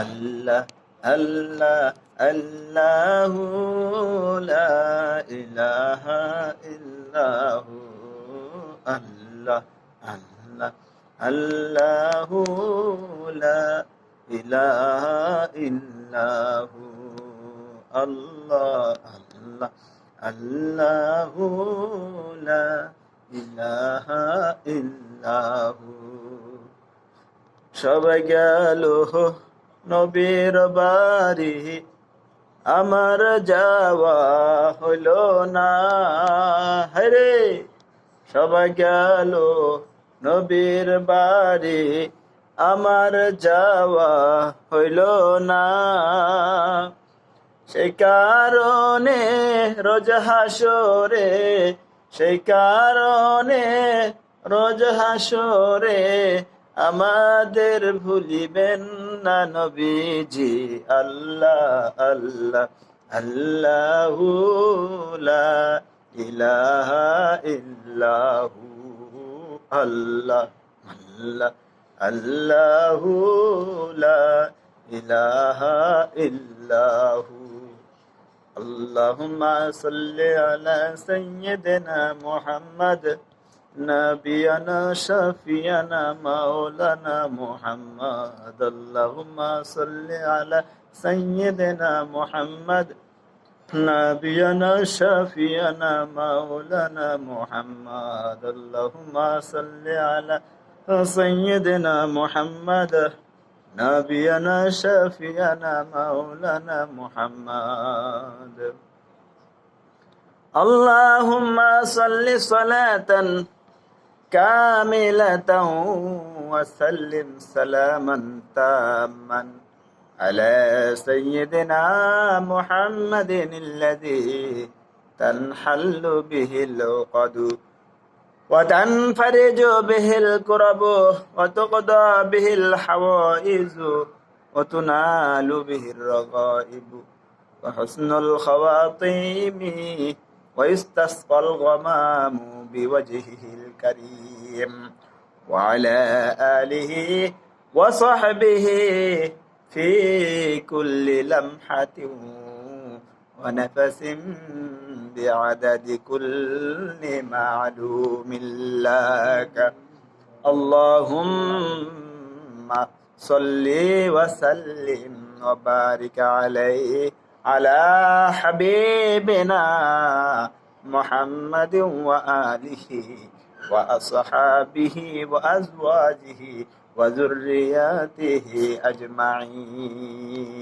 আল্লাহ আল্লাহ আল্লাহু লা ইলাহা ইল্লাহু আল্লাহ আল্লাহ আল্লাহু লা ইলাহা ইল্লাহু আল্লাহ আল্লাহ আল্লাহু লা ইলাহা ইল্লাহু। সবাই গেল নবীর বাড়ি, আমার যাওয়া হইল না। হরে সবাই গেল নবীর বাড়ি, আমার যাওয়া হইল না। সেই কারণে রোজ হাসরে, সেই কারণে রোজ হাসরে আমাদের ভুলিবেন না নবীজি। আল্লাহ আল্লাহ আল্লাহু লা ইলাহা ইল্লাহু আল্লাহ আল্লাহ আল্লাহু লা ইলাহা ইল্লাহু। আল্লাহুম্মা সাল্লি আলা সাইয়্যিদিনা মুহাম্মাদ নাবিয়ানা শাফিয়ানা মাওলানা মুহাম্মদ। আল্লাহুম্মা সাল্লি আলা সাইয়্যিদিনা মুহাম্মাদ নাবিয়ানা শাফিয়ানা মাওলানা মুহাম্মদ। আল্লাহুম্মা সাল্লি আলা সাইয়্যিদিনা মুহাম্মাদ নাবিয়ানা শাফিয়ানা মাওলানা মুহাম্মদ। আল্লাহুম্মা সাল্লি সালাতান কামিলাতান ওয়া সাল্লিম সালামান তাম্মান আলা সাইয়্যিদিনা মুহাম্মাদিন আল্লাযী তানহাল্লু বিহিল উকদু ওয়া তানফারিজু বিহিল কুরাবু ওয়া তুকদা বিহিল হাওয়াইজু ওয়া তুনালু বিহির রাগাইবু ওয়া হুসনুল খাওয়াতিমি ويستسقى الغمام بوجهه الكريم وعلى آله وصحبه في كل لمحة ونفس بعدد كل معلوم لك. اللهم صل وسلم وبارك عليه على حبيبنا محمد وآله وأصحابه وأزواجه وذرياته أجمعين.